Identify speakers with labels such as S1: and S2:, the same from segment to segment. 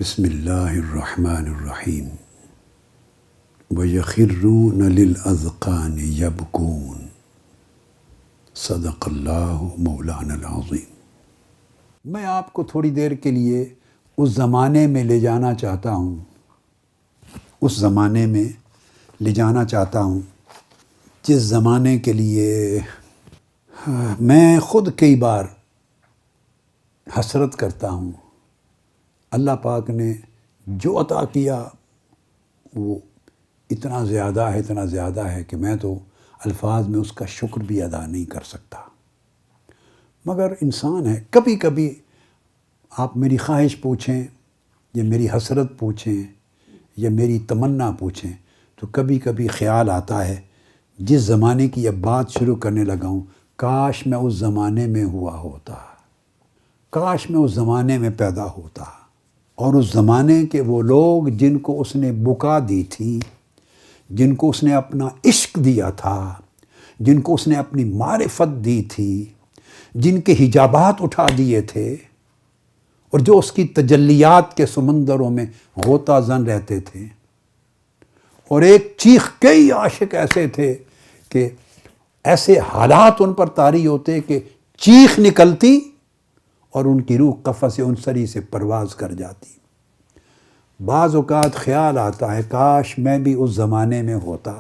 S1: بسم اللہ الرحمن الرحیم وَيَخِرُّونَ لِلْأَذْقَانِ يَبْكُونَ صدق اللہ مولانا العظیم۔ میں آپ کو تھوڑی دیر کے لیے اس زمانے میں لے جانا چاہتا ہوں جس زمانے کے لیے میں خود کئی بار حسرت کرتا ہوں۔ اللہ پاک نے جو عطا کیا وہ اتنا زیادہ ہے کہ میں تو الفاظ میں اس کا شکر بھی ادا نہیں کر سکتا، مگر انسان ہے۔ کبھی کبھی آپ میری خواہش پوچھیں یا میری حسرت پوچھیں یا میری تمنا پوچھیں تو کبھی کبھی خیال آتا ہے جس زمانے کی اب بات شروع کرنے لگا ہوں، کاش میں اس زمانے میں ہوا ہوتا، کاش میں اس زمانے میں پیدا ہوتا، اور اس زمانے کے وہ لوگ جن کو اس نے بکا دی تھی، جن کو اس نے اپنا عشق دیا تھا، جن کو اس نے اپنی معرفت دی تھی، جن کے حجابات اٹھا دیے تھے اور جو اس کی تجلیات کے سمندروں میں غوطہ زن رہتے تھے، اور ایک چیخ، کئی عاشق ایسے تھے کہ ایسے حالات ان پر طاری ہوتے کہ چیخ نکلتی اور ان کی روح قفس عنصری سے پرواز کر جاتی۔ بعض اوقات خیال آتا ہے کاش میں بھی اس زمانے میں ہوتا،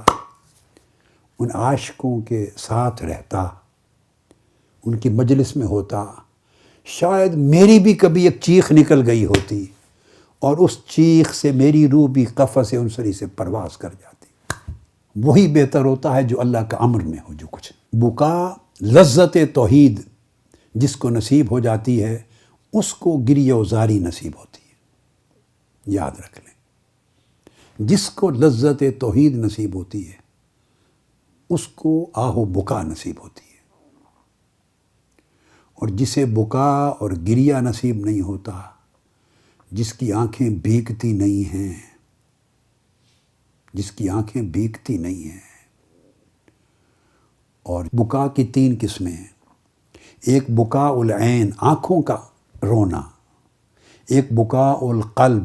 S1: ان عاشقوں کے ساتھ رہتا، ان کی مجلس میں ہوتا، شاید میری بھی کبھی ایک چیخ نکل گئی ہوتی اور اس چیخ سے میری روح بھی قفس عنصری سے پرواز کر جاتی۔ وہی بہتر ہوتا ہے جو اللہ کا امر میں ہو۔ جو کچھ بکا لذت توحید جس کو نصیب ہو جاتی ہے اس کو گریہ و زاری نصیب ہوتی ہے، یاد رکھ لیں۔ جس کو لذت توحید نصیب ہوتی ہے اس کو آہ و بکا نصیب ہوتی ہے، اور جسے بکا اور گریہ نصیب نہیں ہوتا، جس کی آنکھیں بھیگتی نہیں ہیں، اور بکا کی 3 قسمیں ہیں۔ ایک بکا العین، آنکھوں کا رونا، ایک بکا القلب،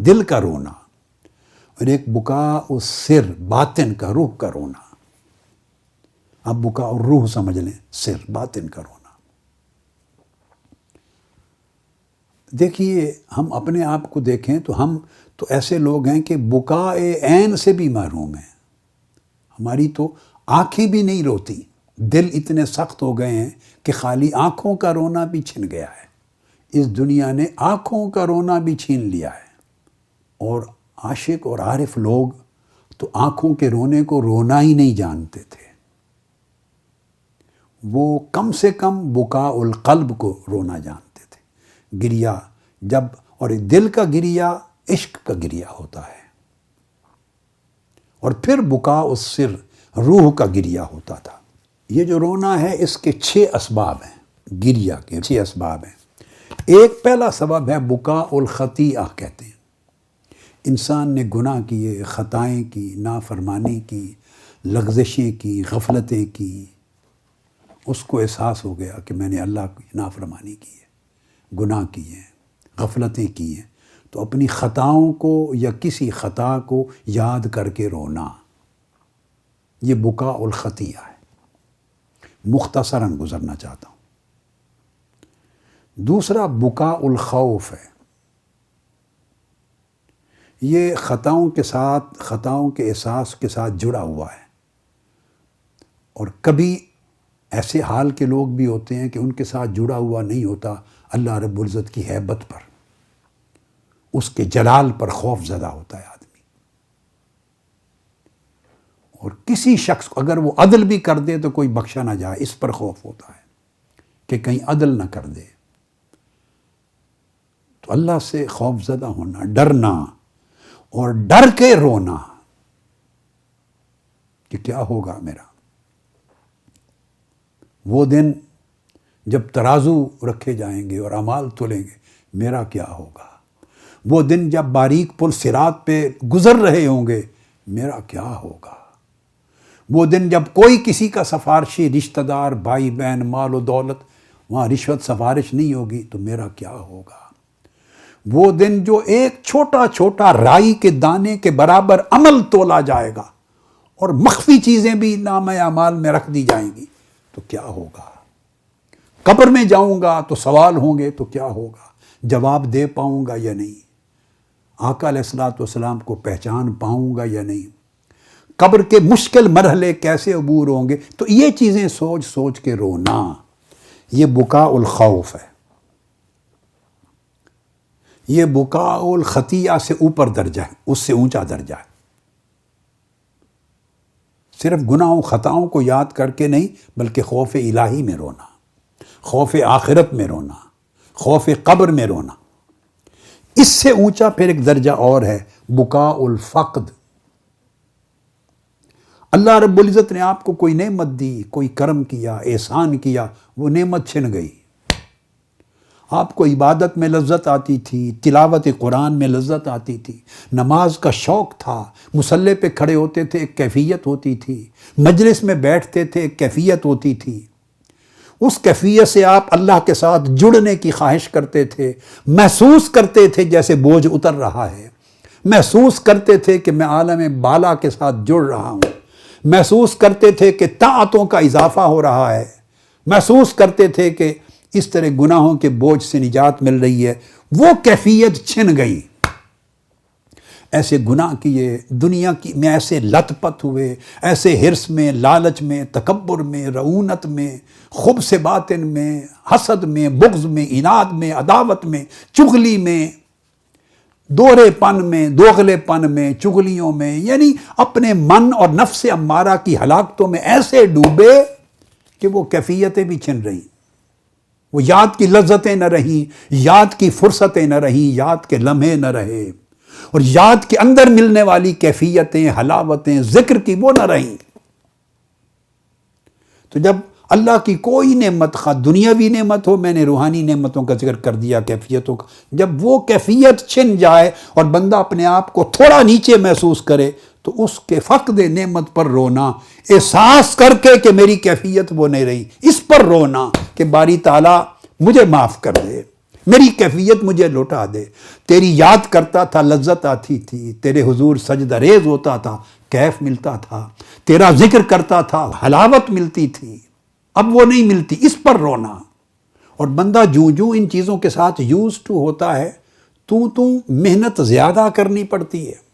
S1: دل کا رونا، اور ایک بکا السر، باطن کا، روح کا رونا۔ اب بکا الروح سمجھ لیں، سر، باطن کا رونا۔ دیکھیے، ہم اپنے آپ کو دیکھیں تو ہم تو ایسے لوگ ہیں کہ بکا عین سے بھی محروم ہیں۔ ہماری تو آنکھیں بھی نہیں روتی، دل اتنے سخت ہو گئے ہیں کہ خالی آنکھوں کا رونا بھی چھن گیا ہے۔ اس دنیا نے آنکھوں کا رونا بھی چھین لیا ہے، اور عاشق اور عارف لوگ تو آنکھوں کے رونے کو رونا ہی نہیں جانتے تھے، وہ کم سے کم بکا القلب کو رونا جانتے تھے، گریہ جب، اور دل کا گریہ عشق کا گریہ ہوتا ہے، اور پھر بکا السر، روح کا گریہ ہوتا تھا۔ یہ جو رونا ہے اس کے 6 اسباب ہیں، گریہ کے 6 اسباب ہیں۔ ایک پہلا سبب ہے بکا الخطیئہ کہتے ہیں۔ انسان نے گناہ کیے، خطائیں کی، نافرمانی کی، لغزشیں کی، غفلتیں کی، اس کو احساس ہو گیا کہ میں نے اللہ کی نافرمانی کی ہے، گناہ کیے ہیں، غفلتیں کی ہیں، تو اپنی خطاؤں کو یا کسی خطا کو یاد کر کے رونا، یہ بکا الخطیئہ ہے۔ مختصراً گزرنا چاہتا ہوں۔ دوسرا بکا الخوف ہے۔ یہ خطاؤں کے احساس کے ساتھ جڑا ہوا ہے، اور کبھی ایسے حال کے لوگ بھی ہوتے ہیں کہ ان کے ساتھ جڑا ہوا نہیں ہوتا۔ اللہ رب العزت کی ہیبت پر، اس کے جلال پر خوف زدہ ہوتا ہے آدمی، اور کسی شخص کو اگر وہ عدل بھی کر دے تو کوئی بخشا نہ جائے، اس پر خوف ہوتا ہے کہ کہیں عدل نہ کر دے۔ تو اللہ سے خوف زدہ ہونا، ڈرنا، اور ڈر کے رونا کہ کیا ہوگا میرا۔ وہ دن جب ترازو رکھے جائیں گے اور اعمال تلیں گے، میرا کیا ہوگا۔ وہ دن جب باریک پل صراط پہ گزر رہے ہوں گے، میرا کیا ہوگا۔ وہ دن جب کوئی کسی کا سفارشی، رشتہ دار، بھائی بہن، مال و دولت، وہاں رشوت سفارش نہیں ہوگی، تو میرا کیا ہوگا۔ وہ دن جو ایک چھوٹا چھوٹا رائی کے دانے کے برابر عمل تولا جائے گا اور مخفی چیزیں بھی نامہ اعمال میں رکھ دی جائیں گی، تو کیا ہوگا؟ قبر میں جاؤں گا تو سوال ہوں گے تو کیا ہوگا؟ جواب دے پاؤں گا یا نہیں؟ آقا علیہ الصلوۃ والسلام کو پہچان پاؤں گا یا نہیں؟ قبر کے مشکل مرحلے کیسے عبور ہوں گے؟ تو یہ چیزیں سوچ سوچ کے رونا، یہ بکاء الخوف ہے، یہ بکاء الخطیہ سے اوپر درجہ ہے، اس سے اونچا درجہ ہے۔ صرف گناہوں خطاؤں کو یاد کر کے نہیں، بلکہ خوف الہی میں رونا، خوف آخرت میں رونا، خوف قبر میں رونا۔ اس سے اونچا پھر ایک درجہ اور ہے، بکاء الفقد۔ اللہ رب العزت نے آپ کو کوئی نعمت دی، کوئی کرم کیا، احسان کیا، وہ نعمت چھن گئی۔ آپ کو عبادت میں لذت آتی تھی، تلاوت قرآن میں لذت آتی تھی، نماز کا شوق تھا، مصلی پہ کھڑے ہوتے تھے ایک کیفیت ہوتی تھی، مجلس میں بیٹھتے تھے ایک کیفیت ہوتی تھی، اس کیفیت سے آپ اللہ کے ساتھ جڑنے کی خواہش کرتے تھے، محسوس کرتے تھے جیسے بوجھ اتر رہا ہے، محسوس کرتے تھے کہ میں عالم بالا کے ساتھ جڑ رہا ہوں، محسوس کرتے تھے کہ طاعتوں کا اضافہ ہو رہا ہے، محسوس کرتے تھے کہ اس طرح گناہوں کے بوجھ سے نجات مل رہی ہے۔ وہ کیفیت چھن گئی، ایسے گناہ کیے، دنیا کی میں ایسے لت پت ہوئے، ایسے حرص میں، لالچ میں، تکبر میں، رعونت میں، خبث باطن میں، حسد میں، بغض میں، عناد میں، عداوت میں، چغلی میں، دورے پن میں، دوغلے پن میں، چغلیوں میں، یعنی اپنے من اور نفس امارہ کی ہلاکتوں میں ایسے ڈوبے کہ وہ کیفیتیں بھی چھن رہیں، وہ یاد کی لذتیں نہ رہیں، یاد کی فرصتیں نہ رہیں، یاد کے لمحے نہ رہے، اور یاد کے اندر ملنے والی کیفیتیں، حلاوتیں، ذکر کی وہ نہ رہیں۔ تو جب اللہ کی کوئی نعمت، خواہ دنیاوی نعمت ہو، میں نے روحانی نعمتوں کا ذکر کر دیا، کیفیتوں کا، جب وہ کیفیت چھن جائے اور بندہ اپنے آپ کو تھوڑا نیچے محسوس کرے تو اس کے فقد نعمت پر رونا، احساس کر کے کہ میری کیفیت وہ نہیں رہی، اس پر رونا کہ باری تعالیٰ مجھے معاف کر دے، میری کیفیت مجھے لوٹا دے، تیری یاد کرتا تھا لذت آتی تھی، تیرے حضور سجدہ ریز ہوتا تھا کیف ملتا تھا، تیرا ذکر کرتا تھا حلاوت ملتی تھی، اب وہ نہیں ملتی، اس پر رونا۔ اور بندہ جو ان چیزوں کے ساتھ یوز ٹو ہوتا ہے، تو محنت زیادہ کرنی پڑتی ہے۔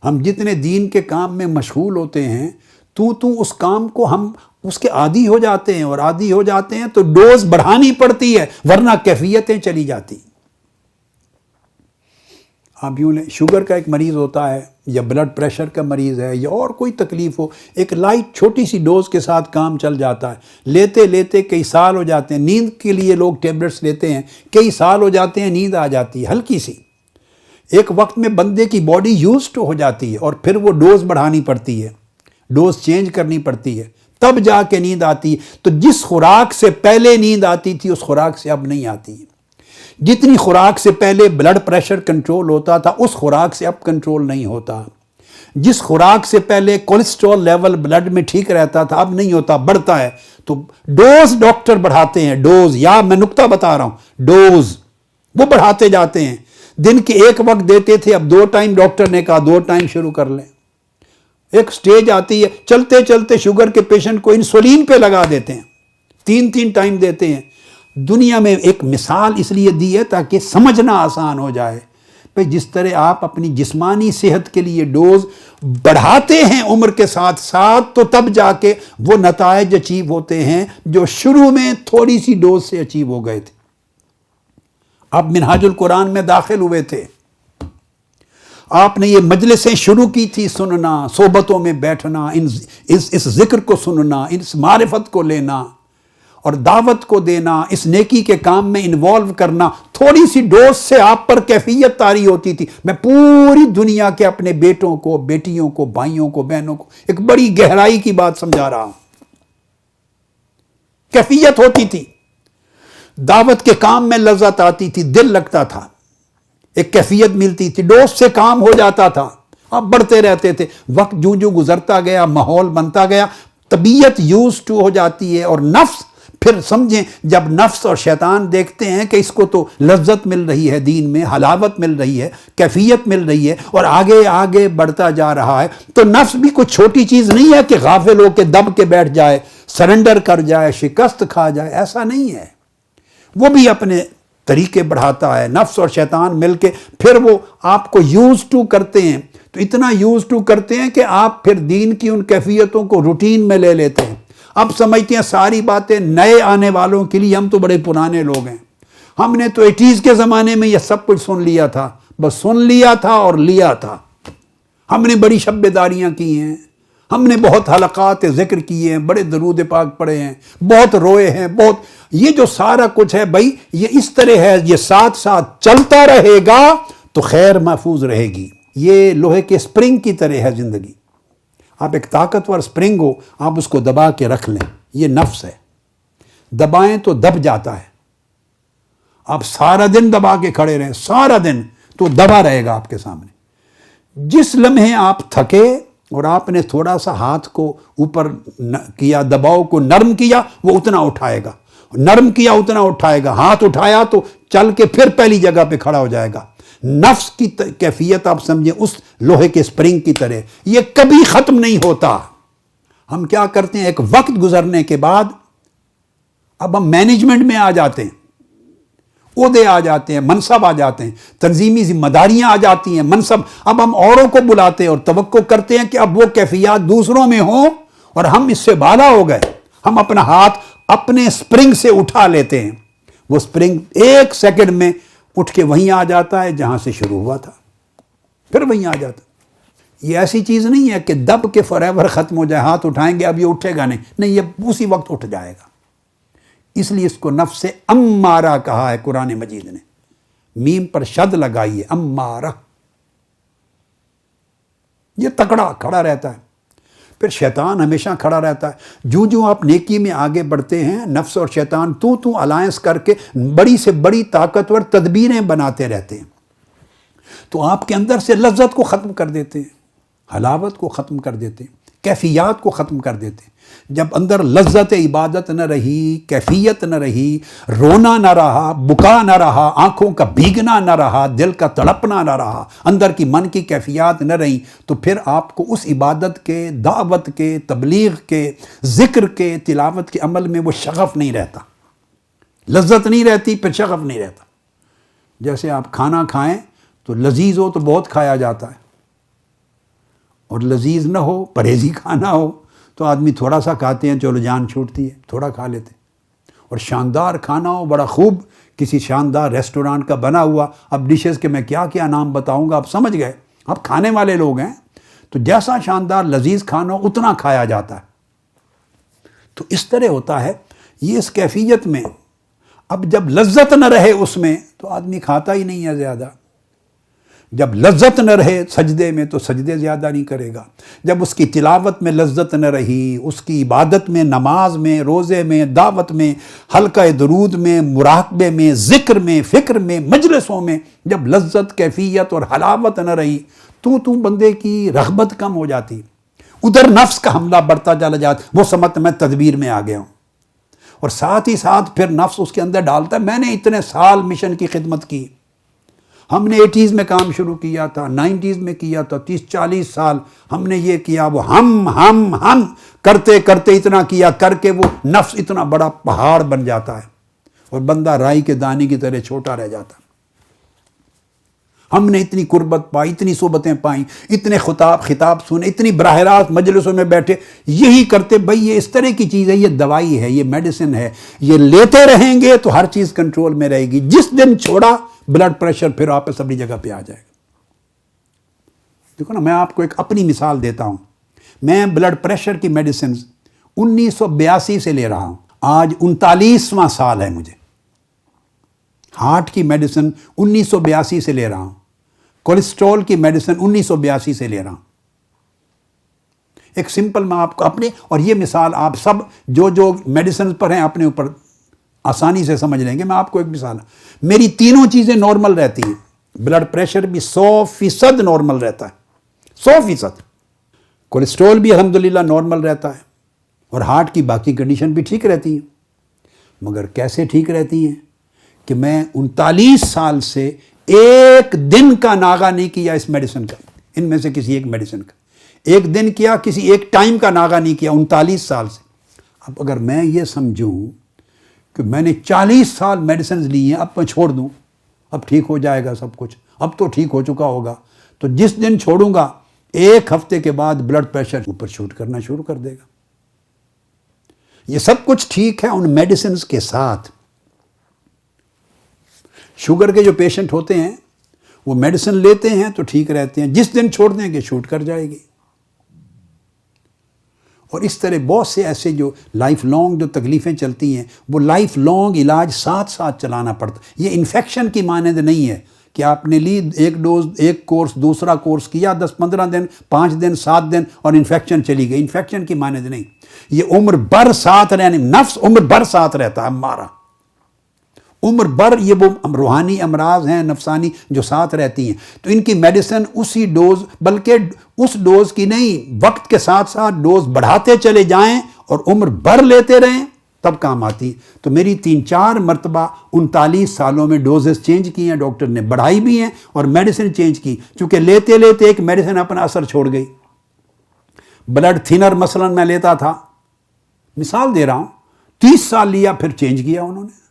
S1: ہم جتنے دین کے کام میں مشغول ہوتے ہیں، تو اس کام کو ہم اس کے عادی ہو جاتے ہیں، اور عادی ہو جاتے ہیں تو ڈوز بڑھانی پڑتی ہے، ورنہ کیفیتیں چلی جاتی۔ آپ یوں لیں، شوگر کا ایک مریض ہوتا ہے، یا بلڈ پریشر کا مریض ہے، یا اور کوئی تکلیف ہو، ایک لائٹ چھوٹی سی ڈوز کے ساتھ کام چل جاتا ہے، لیتے لیتے کئی سال ہو جاتے ہیں۔ نیند کے لیے لوگ ٹیبلٹس لیتے ہیں، کئی سال ہو جاتے ہیں، نیند آ جاتی ہے ہلکی سی، ایک وقت میں بندے کی باڈی یوز ٹو ہو جاتی ہے، اور پھر وہ ڈوز بڑھانی پڑتی ہے، ڈوز چینج کرنی پڑتی ہے، تب جا کے نیند آتی ہے۔ تو جس خوراک سے پہلے نیند آتی تھی، اس خوراک سے اب نہیں آتی۔ جتنی خوراک سے پہلے بلڈ پریشر کنٹرول ہوتا تھا، اس خوراک سے اب کنٹرول نہیں ہوتا۔ جس خوراک سے پہلے کولیسٹرول لیول بلڈ میں ٹھیک رہتا تھا، اب نہیں ہوتا، بڑھتا ہے۔ تو ڈوز ڈاکٹر بڑھاتے ہیں، ڈوز، یا میں نکتہ بتا رہا ہوں، ڈوز وہ بڑھاتے جاتے ہیں۔ دن کے ایک وقت دیتے تھے، اب 2 ٹائم ڈاکٹر نے کہا 2 ٹائم شروع کر لیں۔ ایک سٹیج آتی ہے، چلتے چلتے شوگر کے پیشنٹ کو انسولین پہ لگا دیتے ہیں، 3 ٹائم دیتے ہیں۔ دنیا میں ایک مثال اس لیے دی ہے تاکہ سمجھنا آسان ہو جائے، بھئی جس طرح آپ اپنی جسمانی صحت کے لیے ڈوز بڑھاتے ہیں عمر کے ساتھ ساتھ، تو تب جا کے وہ نتائج اچیو ہوتے ہیں جو شروع میں تھوڑی سی ڈوز سے اچیو ہو گئے تھے۔ آپ منہاج القرآن میں داخل ہوئے تھے، آپ نے یہ مجلسیں شروع کی تھی سننا، صحبتوں میں بیٹھنا، اس ذکر کو سننا، اس معرفت کو لینا اور دعوت کو دینا، اس نیکی کے کام میں انوالو کرنا۔ تھوڑی سی ڈوز سے آپ پر کیفیت طاری ہوتی تھی۔ میں پوری دنیا کے اپنے بیٹوں کو، بیٹیوں کو، بھائیوں کو، بہنوں کو ایک بڑی گہرائی کی بات سمجھا رہا ہوں۔ کیفیت ہوتی تھی، دعوت کے کام میں لذت آتی تھی، دل لگتا تھا، ایک کیفیت ملتی تھی، ڈوز سے کام ہو جاتا تھا، آپ بڑھتے رہتے تھے۔ وقت جو گزرتا گیا، ماحول بنتا گیا، طبیعت یوز ٹو ہو جاتی ہے، اور نفس پھر سمجھیں جب نفس اور شیطان دیکھتے ہیں کہ اس کو تو لذت مل رہی ہے، دین میں حلاوت مل رہی ہے، کیفیت مل رہی ہے اور آگے آگے بڑھتا جا رہا ہے، تو نفس بھی کوئی چھوٹی چیز نہیں ہے کہ غافل ہو کے دب کے بیٹھ جائے، سرنڈر کر جائے، شکست کھا جائے، ایسا نہیں ہے۔ وہ بھی اپنے طریقے بڑھاتا ہے، نفس اور شیطان مل کے پھر وہ آپ کو یوز ٹو کرتے ہیں، تو اتنا یوز ٹو کرتے ہیں کہ آپ پھر دین کی ان کیفیتوں کو روٹین میں لے لیتے ہیں۔ اب سمجھتے ہیں ساری باتیں نئے آنے والوں کے لیے، ہم تو بڑے پرانے لوگ ہیں، ہم نے تو 80s کے زمانے میں یہ سب کچھ سن لیا تھا، بس سن لیا تھا اور لیا تھا، ہم نے بڑی شب داریاں کی ہیں، ہم نے بہت حلقات ذکر کیے ہیں، بڑے درود پاک پڑھے ہیں، بہت روئے ہیں، بہت یہ جو سارا کچھ ہے بھائی یہ اس طرح ہے، یہ ساتھ ساتھ چلتا رہے گا تو خیر محفوظ رہے گی۔ یہ لوہے کے سپرنگ کی طرح ہے زندگی، آپ ایک طاقتور سپرنگ ہو، آپ اس کو دبا کے رکھ لیں، یہ نفس ہے، دبائیں تو دب جاتا ہے، آپ سارا دن دبا کے کھڑے رہیں، سارا دن تو دبا رہے گا آپ کے سامنے۔ جس لمحے آپ تھکے اور آپ نے تھوڑا سا ہاتھ کو اوپر کیا، دباؤ کو نرم کیا، وہ اتنا اٹھائے گا، نرم کیا اتنا اٹھائے گا، ہاتھ اٹھایا تو چل کے پھر پہلی جگہ پہ کھڑا ہو جائے گا۔ نفس کی کیفیت آپ سمجھیں اس لوہے کے سپرنگ کی طرح، یہ کبھی ختم نہیں ہوتا۔ ہم کیا کرتے ہیں، ایک وقت گزرنے کے بعد اب ہم مینجمنٹ میں آ جاتے ہیں، عہدے آ جاتے ہیں، منصب آ جاتے ہیں، تنظیمی ذمہ داریاں آ جاتی ہیں، منصب، اب ہم اوروں کو بلاتے ہیں اور توقع کرتے ہیں کہ اب وہ کیفیات دوسروں میں ہوں اور ہم اس سے بالا ہو گئے، ہم اپنا ہاتھ اپنے سپرنگ سے اٹھا لیتے ہیں، وہ سپرنگ ایک سیکنڈ میں اٹھ کے وہیں آ جاتا ہے جہاں سے شروع ہوا تھا، پھر وہیں آ جاتا ہے۔ یہ ایسی چیز نہیں ہے کہ دب کے فار ایور ختم ہو جائے، ہاتھ اٹھائیں گے اب یہ اٹھے گا نہیں، یہ اسی وقت اٹھ جائے گا۔ اس لیے اس کو نفس امارہ کہا ہے قرآن مجید نے، میم پر شد لگائی ہے، امارہ، یہ تکڑا کھڑا رہتا ہے۔ پھر شیطان ہمیشہ کھڑا رہتا ہے، جو آپ نیکی میں آگے بڑھتے ہیں، نفس اور شیطان تو الائنس کر کے بڑی سے بڑی طاقتور تدبیریں بناتے رہتے ہیں، تو آپ کے اندر سے لذت کو ختم کر دیتے ہیں، حلاوت کو ختم کر دیتے ہیں، کیفیات کو ختم کر دیتے ہیں۔ جب اندر لذت عبادت نہ رہی، کیفیت نہ رہی، رونا نہ رہا، بکا نہ رہا، آنکھوں کا بھیگنا نہ رہا، دل کا تڑپنا نہ رہا، اندر کی من کی کیفیات نہ رہی، تو پھر آپ کو اس عبادت کے، دعوت کے، تبلیغ کے، ذکر کے، تلاوت کے عمل میں وہ شغف نہیں رہتا، لذت نہیں رہتی، پھر شغف نہیں رہتا۔ جیسے آپ کھانا کھائیں تو لذیذ ہو تو بہت کھایا جاتا ہے، اور لذیذ نہ ہو، پرہیزی کھانا ہو تو آدمی تھوڑا سا کھاتے ہیں، چلو جان چھوٹتی ہے، تھوڑا کھا لیتے ہیں۔ اور شاندار کھانا ہو، بڑا خوب کسی شاندار ریسٹورانٹ کا بنا ہوا، اب ڈشز کے میں کیا کیا نام بتاؤں گا، آپ سمجھ گئے، آپ کھانے والے لوگ ہیں، تو جیسا شاندار لذیذ کھانا ہو اتنا کھایا جاتا ہے۔ تو اس طرح ہوتا ہے یہ اس کیفیت میں، اب جب لذت نہ رہے اس میں تو آدمی کھاتا ہی نہیں ہے زیادہ، جب لذت نہ رہے سجدے میں تو سجدے زیادہ نہیں کرے گا، جب اس کی تلاوت میں لذت نہ رہی، اس کی عبادت میں، نماز میں، روزے میں، دعوت میں، حلقہ درود میں، مراقبے میں، ذکر میں، فکر میں، مجلسوں میں جب لذت، کیفیت اور حلاوت نہ رہی تو بندے کی رغبت کم ہو جاتی، ادھر نفس کا حملہ بڑھتا چلا جاتا، وہ سمجھتا میں تدبیر میں آ گیا ہوں، اور ساتھ ہی ساتھ پھر نفس اس کے اندر ڈالتا ہے میں نے اتنے سال مشن کی خدمت کی، ہم نے 80s میں کام شروع کیا تھا، 90s میں کیا تھا، 30-40 سال ہم نے یہ کیا، وہ ہم کرتے کرتے اتنا کیا، کر کے وہ نفس اتنا بڑا پہاڑ بن جاتا ہے اور بندہ رائی کے دانے کی طرح چھوٹا رہ جاتا۔ ہم نے اتنی قربت پائی، اتنی صحبتیں پائیں، اتنے خطاب سنے، اتنی براہ راست مجلسوں میں بیٹھے، یہی کرتے بھائی یہ اس طرح کی چیز ہے، یہ دوائی ہے، یہ میڈیسن ہے، یہ لیتے رہیں گے تو ہر چیز کنٹرول میں رہے گی، جس دن چھوڑا بلڈ پریشر پھر واپس اپنی جگہ پہ آ جائے گا۔ دیکھو نا، میں آپ کو ایک اپنی مثال دیتا ہوں، میں بلڈ پریشر کی میڈیسن 1982 سے لے رہا ہوں، آج 39واں سال ہے مجھے، ہارٹ کی میڈیسن 1982 سے لے رہا ہوں، کولیسٹرول کی میڈیسن 1982 سے لے رہا ہوں۔ ایک سمپل میں آپ کو اپنے، اور یہ مثال آپ سب جو میڈیسن پر ہیں اپنے اوپر آسانی سے سمجھ لیں گے، میں آپ کو ایک مثال، میری تینوں چیزیں نارمل رہتی ہیں، بلڈ پریشر بھی 100% نارمل رہتا ہے، 100%، کولیسٹرول بھی الحمدللہ نارمل رہتا ہے، اور ہارٹ کی باقی کنڈیشن بھی ٹھیک رہتی ہیں، مگر کیسے ٹھیک رہتی ہیں کہ میں 39 سال سے ایک دن کا ناغہ نہیں کیا اس میڈیسن کا، ان میں سے کسی ایک میڈیسن کا ایک دن کیا، کسی ایک ٹائم کا ناغہ نہیں کیا 39 سال سے۔ اب اگر میں یہ سمجھوں کہ میں نے 40 سال میڈیسنز لی ہیں، اب میں چھوڑ دوں، اب ٹھیک ہو جائے گا سب کچھ، اب تو ٹھیک ہو چکا ہوگا، تو جس دن چھوڑوں گا ایک ہفتے کے بعد بلڈ پریشر اوپر شوٹ کرنا شروع کر دے گا۔ یہ سب کچھ ٹھیک ہے ان میڈیسنز کے ساتھ۔ شوگر کے جو پیشنٹ ہوتے ہیں وہ میڈیسن لیتے ہیں تو ٹھیک رہتے ہیں، جس دن چھوڑ دیں گے شوٹ کر جائے گی۔ اور اس طرح بہت سے ایسے جو لائف لانگ جو تکلیفیں چلتی ہیں، وہ لائف لانگ علاج ساتھ ساتھ چلانا پڑتا۔ یہ انفیکشن کی مانند نہیں ہے کہ آپ نے لی ایک ڈوز، ایک کورس، دوسرا کورس کیا 10-15 دن، 5 دن، 7 دن اور انفیکشن چلی گئی، انفیکشن کی مانند نہیں۔ یہ عمر بھر ساتھ رہنے، نفس عمر بھر ساتھ رہتا ہے ہمارا، عمر بھر یہ وہ روحانی امراض ہیں نفسانی جو ساتھ رہتی ہیں، تو ان کی میڈیسن اسی ڈوز، بلکہ اس ڈوز کی نہیں، وقت کے ساتھ ساتھ ڈوز بڑھاتے چلے جائیں اور عمر بھر لیتے رہیں تب کام آتی۔ تو میری 3-4 مرتبہ 39 سالوں میں ڈوزز چینج کی ہیں، ڈاکٹر نے بڑھائی بھی ہیں اور میڈیسن چینج کی، چونکہ لیتے لیتے ایک میڈیسن اپنا اثر چھوڑ گئی۔ بلڈ تھینر مثلا میں لیتا تھا، مثال دے رہا ہوں، 30 سال لیا پھر چینج کیا انہوں نے،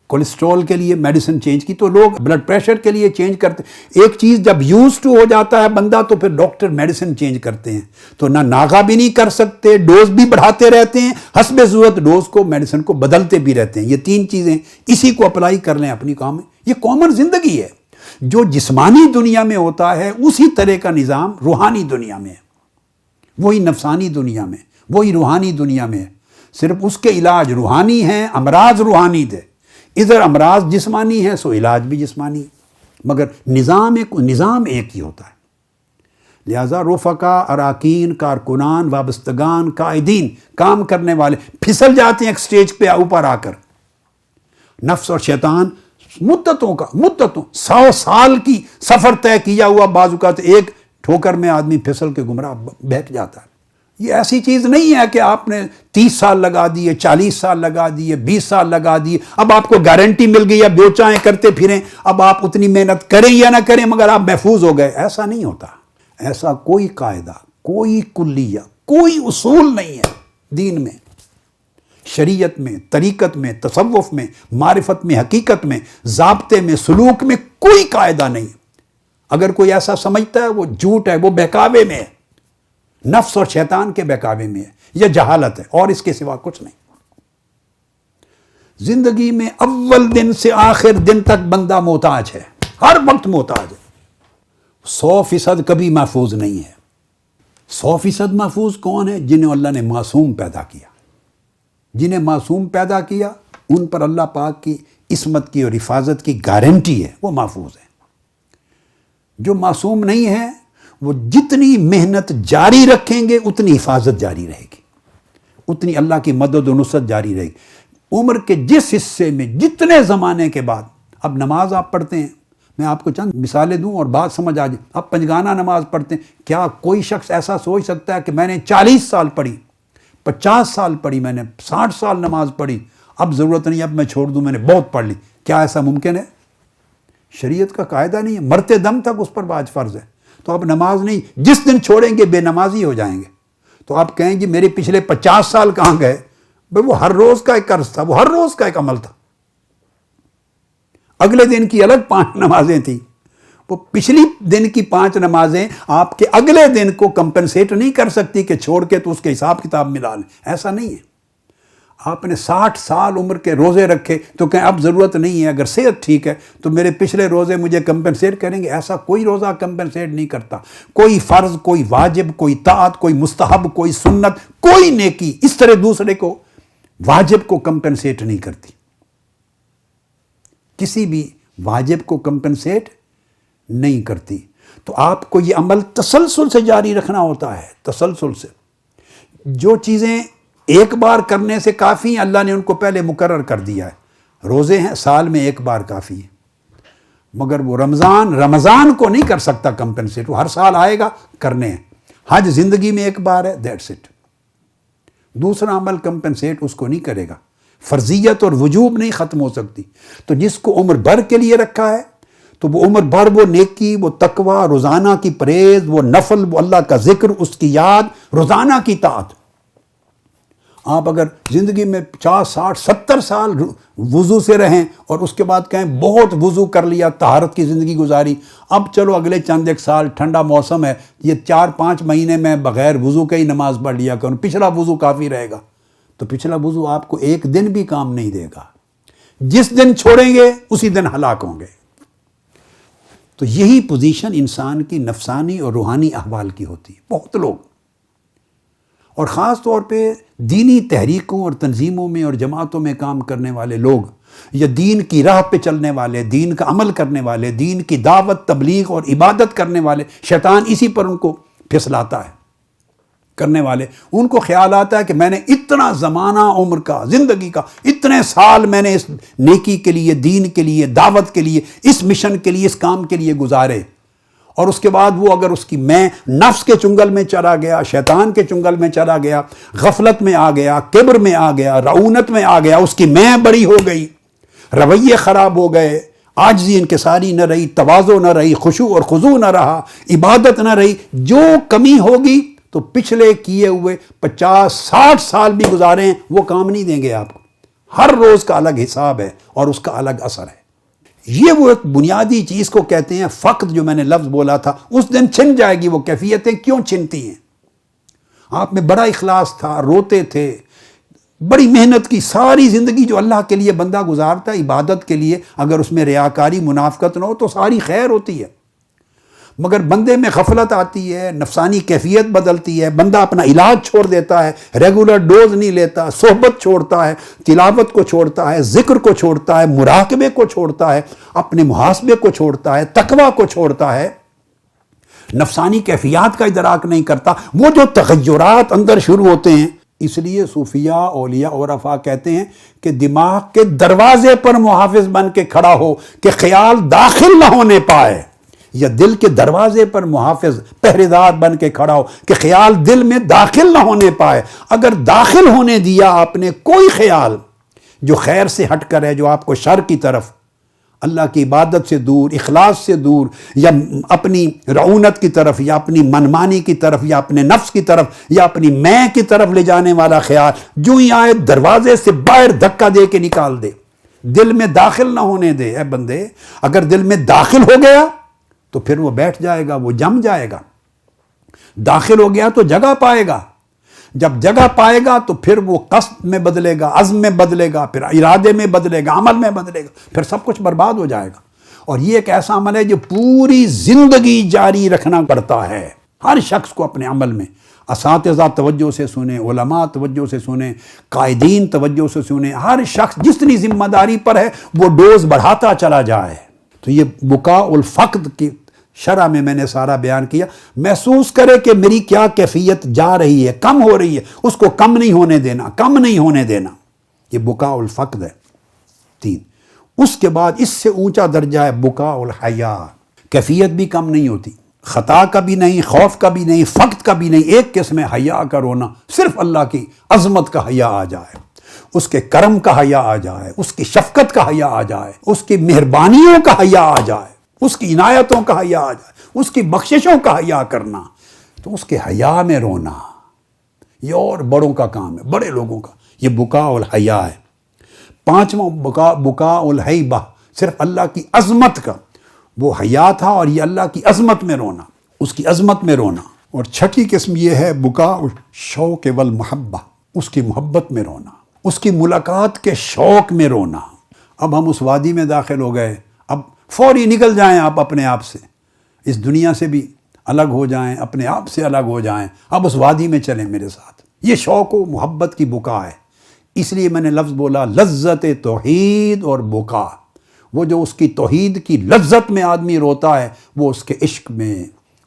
S1: کولیسٹرول کے لیے میڈیسن چینج کی، تو لوگ بلڈ پریشر کے لیے چینج کرتے۔ ایک چیز جب یوز ٹو ہو جاتا ہے بندہ تو پھر ڈاکٹر میڈیسن چینج کرتے ہیں، تو نہ ناغہ بھی نہیں کر سکتے، ڈوز بھی بڑھاتے رہتے ہیں، حسب ضرورت ڈوز کو، میڈیسن کو بدلتے بھی رہتے ہیں۔ یہ 3 چیزیں اسی کو اپلائی کر لیں اپنی کام میں، یہ کامن زندگی ہے۔ جو جسمانی دنیا میں ہوتا ہے اسی طرح کا نظام روحانی دنیا میں ہے، وہی نفسانی دنیا میں، وہی روحانی دنیا میں ہے، صرف اس کے علاج روحانی ہیں، امراض روحانی تھے، ادھر امراض جسمانی ہیں سو علاج بھی جسمانی ہے، مگر نظام ایک ہی ہوتا ہے۔ لہذا رفقا، اراکین، کارکنان، وابستگان، قائدین، کام کرنے والے پھسل جاتے ہیں ایک سٹیج پہ اوپر آ کر۔ نفس اور شیطان مدتوں 100 سال کی سفر طے کیا ہوا، بعض اوقات ایک ٹھوکر میں آدمی پھسل کے گمراہ بیٹھ جاتا ہے۔ یہ ایسی چیز نہیں ہے کہ آپ نے 30 سال لگا دیے، 40 سال لگا دیے، 20 سال لگا دیے، اب آپ کو گارنٹی مل گئی، اب جو چاہیں کرتے پھریں، اب آپ اتنی محنت کریں یا نہ کریں مگر آپ محفوظ ہو گئے۔ ایسا نہیں ہوتا، ایسا کوئی قاعدہ، کوئی کلیہ، کوئی اصول نہیں ہے دین میں، شریعت میں، طریقت میں، تصوف میں، معرفت میں، حقیقت میں، ضابطے میں، سلوک میں کوئی قاعدہ نہیں۔ اگر کوئی ایسا سمجھتا ہے وہ جھوٹ ہے، وہ بہکاوے میں ہے، نفس اور شیطان کے بہکاوے میں ہے، یہ جہالت ہے اور اس کے سوا کچھ نہیں۔ زندگی میں اول دن سے آخر دن تک بندہ محتاج ہے، ہر وقت محتاج ہے، 100% کبھی محفوظ نہیں ہے۔ 100% محفوظ کون ہے؟ جنہیں اللہ نے معصوم پیدا کیا، جنہیں معصوم پیدا کیا ان پر اللہ پاک کی عصمت کی اور حفاظت کی گارنٹی ہے، وہ محفوظ ہے۔ جو معصوم نہیں ہے وہ جتنی محنت جاری رکھیں گے اتنی حفاظت جاری رہے گی، اتنی اللہ کی مدد و نصرت جاری رہے گی۔ عمر کے جس حصے میں جتنے زمانے کے بعد، اب نماز آپ پڑھتے ہیں، میں آپ کو چند مثالیں دوں اور بات سمجھ آ جائے، اب پنجگانہ نماز پڑھتے ہیں، کیا کوئی شخص ایسا سوچ سکتا ہے کہ میں نے 40 سال پڑھی، 50 سال پڑھی، میں نے 60 سال نماز پڑھی، اب ضرورت نہیں، اب میں چھوڑ دوں، میں نے بہت پڑھ لی؟ کیا ایسا ممکن ہے؟ شریعت کا قاعدہ نہیں ہے، مرتے دم تک اس پر باج فرض ہے۔ تو اب نماز نہیں، جس دن چھوڑیں گے بے نمازی ہو جائیں گے۔ تو آپ کہیں گے میرے پچھلے 50 سال کہاں گئے؟ بھئی وہ ہر روز کا ایک قرض تھا، وہ ہر روز کا ایک عمل تھا، اگلے دن کی الگ 5 نمازیں تھیں، وہ پچھلی دن کی 5 نمازیں آپ کے اگلے دن کو کمپنسیٹ نہیں کر سکتی کہ چھوڑ کے تو اس کے حساب کتاب ملا لیں، ایسا نہیں ہے۔ آپ نے 60 سال عمر کے روزے رکھے تو کہیں اب ضرورت نہیں ہے، اگر صحت ٹھیک ہے تو میرے پچھلے روزے مجھے کمپنسیٹ کریں گے، ایسا کوئی روزہ کمپنسیٹ نہیں کرتا۔ کوئی فرض، کوئی واجب، کوئی طاعت، کوئی مستحب، کوئی سنت، کوئی نیکی اس طرح دوسرے کو واجب کو کمپنسیٹ نہیں کرتی، کسی بھی واجب کو کمپنسیٹ نہیں کرتی۔ تو آپ کو یہ عمل تسلسل سے جاری رکھنا ہوتا ہے، تسلسل سے۔ جو چیزیں ایک بار کرنے سے کافی ہیں اللہ نے ان کو پہلے مقرر کر دیا ہے، روزے ہیں سال میں ایک بار کافی ہے، مگر وہ رمضان کو نہیں کر سکتا کمپنسیٹ، وہ ہر سال آئے گا کرنے ہیں۔ حج زندگی میں ایک بار ہے، دیٹس اٹ۔ دوسرا عمل کمپنسیٹ اس کو نہیں کرے گا، فرضیت اور وجوب نہیں ختم ہو سکتی. تو جس کو عمر بھر کے لیے رکھا ہے تو وہ عمر بھر وہ نیکی، وہ تقوی، روزانہ کی پرہیز، وہ نفل، وہ اللہ کا ذکر، اس کی یاد، روزانہ کی طاعت. آپ اگر زندگی میں 50 60 70 سال وضو سے رہیں اور اس کے بعد کہیں بہت وضو کر لیا، طہارت کی زندگی گزاری، اب چلو اگلے چند ایک سال ٹھنڈا موسم ہے، یہ 4 5 مہینے میں بغیر وضو کے ہی نماز پڑھ لیا کروں، پچھلا وضو کافی رہے گا. تو پچھلا وضو آپ کو ایک دن بھی کام نہیں دے گا. جس دن چھوڑیں گے اسی دن ہلاک ہوں گے. تو یہی پوزیشن انسان کی نفسانی اور روحانی احوال کی ہوتی ہے. بہت لوگ، اور خاص طور پہ دینی تحریکوں اور تنظیموں میں اور جماعتوں میں کام کرنے والے لوگ، یا دین کی راہ پہ چلنے والے، دین کا عمل کرنے والے، دین کی دعوت، تبلیغ اور عبادت کرنے والے، شیطان اسی پر ان کو پھسلاتا ہے. کرنے والے ان کو خیال آتا ہے کہ میں نے اتنا زمانہ عمر کا، زندگی کا، اتنے سال میں نے اس نیکی کے لیے، دین کے لیے، دعوت کے لیے، اس مشن کے لیے، اس کام کے لیے گزارے، اور اس کے بعد وہ اگر اس کی میں نفس کے چنگل میں چلا گیا، شیطان کے چنگل میں چلا گیا، غفلت میں آ گیا، کبر میں آ گیا، رعونت میں آ گیا، اس کی میں بڑی ہو گئی، رویے خراب ہو گئے، عاجزی انکساری نہ رہی، تواضع نہ رہی، خشوع اور خضوع نہ رہا، عبادت نہ رہی، جو کمی ہوگی تو پچھلے کیے ہوئے 50 60 سال بھی گزارے ہیں وہ کام نہیں دیں گے آپ کو. ہر روز کا الگ حساب ہے اور اس کا الگ اثر ہے. یہ وہ ایک بنیادی چیز کو کہتے ہیں فقد، جو میں نے لفظ بولا تھا، اس دن چھن جائے گی. وہ کیفیتیں کیوں چھنتی ہیں؟ آپ میں بڑا اخلاص تھا، روتے تھے، بڑی محنت کی، ساری زندگی جو اللہ کے لیے بندہ گزارتا ہے عبادت کے لیے، اگر اس میں ریاکاری، منافقت نہ ہو تو ساری خیر ہوتی ہے. مگر بندے میں غفلت آتی ہے، نفسانی کیفیت بدلتی ہے، بندہ اپنا علاج چھوڑ دیتا ہے، ریگولر ڈوز نہیں لیتا، صحبت چھوڑتا ہے، تلاوت کو چھوڑتا ہے، ذکر کو چھوڑتا ہے، مراقبے کو چھوڑتا ہے، اپنے محاسبے کو چھوڑتا ہے، تقوی کو چھوڑتا ہے، نفسانی کیفیات کا ادراک نہیں کرتا. وہ جو تغیرات اندر شروع ہوتے ہیں، اس لیے صوفیاء، اولیاء، عرفاء کہتے ہیں کہ دماغ کے دروازے پر محافظ بن کے کھڑا ہو کہ خیال داخل نہ ہونے پائے، یا دل کے دروازے پر محافظ، پہرے دار بن کے کھڑا ہو کہ خیال دل میں داخل نہ ہونے پائے. اگر داخل ہونے دیا آپ نے کوئی خیال جو خیر سے ہٹ کر ہے، جو آپ کو شر کی طرف، اللہ کی عبادت سے دور، اخلاص سے دور، یا اپنی رعونت کی طرف، یا اپنی منمانی کی طرف، یا اپنے نفس کی طرف، یا اپنی میں کی طرف لے جانے والا خیال جو ہی آئے دروازے سے باہر دھکا دے کے نکال دے، دل میں داخل نہ ہونے دے. اے بندے، اگر دل میں داخل ہو گیا تو پھر وہ بیٹھ جائے گا، وہ جم جائے گا. داخل ہو گیا تو جگہ پائے گا، جب جگہ پائے گا تو پھر وہ قصد میں بدلے گا، عزم میں بدلے گا، پھر ارادے میں بدلے گا، عمل میں بدلے گا، پھر سب کچھ برباد ہو جائے گا. اور یہ ایک ایسا عمل ہے جو پوری زندگی جاری رکھنا پڑتا ہے ہر شخص کو اپنے عمل میں. اساتذہ توجہ سے سنیں، علماء توجہ سے سنیں، قائدین توجہ سے سنیں، ہر شخص جتنی ذمہ داری پر ہے وہ ڈوز بڑھاتا چلا جائے. تو یہ بکاء الفقد کی شرح میں نے سارا بیان کیا. محسوس کرے کہ میری کیا کیفیت جا رہی ہے، کم ہو رہی ہے، اس کو کم نہیں ہونے دینا، کم نہیں ہونے دینا. یہ بکاء الفقد ہے. 3. اس کے بعد اس سے اونچا درجہ ہے بکاء الحیا. کیفیت بھی کم نہیں ہوتی، خطا کا بھی نہیں، خوف کا بھی نہیں، فقد کا بھی نہیں. ایک قسم ہے حیا کا رونا، صرف اللہ کی عظمت کا حیا آ جائے، اس کے کرم کا حیا آ جائے، اس کی شفقت کا حیا آ جائے، اس کی مہربانیوں کا حیا آ جائے، اس کی عنایتوں کا حیا آ جائے، اس کی بخششوں کا حیا کرنا. تو اس کے حیا میں رونا یہ اور بڑوں کا کام ہے، بڑے لوگوں کا. یہ بکاء الحیا ہے. 5واں بکاء الہیبہ، صرف اللہ کی عظمت کا. وہ حیا تھا اور یہ اللہ کی عظمت میں رونا، اس کی عظمت میں رونا. اور 6ٹھی قسم یہ ہے بکاء الشوق والمحبہ، اس کی محبت میں رونا، اس کی ملاقات کے شوق میں رونا. اب ہم اس وادی میں داخل ہو گئے، اب فوری نکل جائیں آپ اپنے آپ سے، اس دنیا سے بھی الگ ہو جائیں، اپنے آپ سے الگ ہو جائیں، اب اس وادی میں چلیں میرے ساتھ. یہ شوق و محبت کی بکا ہے. اس لیے میں نے لفظ بولا لذت توحید اور بکا. وہ جو اس کی توحید کی لذت میں آدمی روتا ہے، وہ اس کے عشق میں،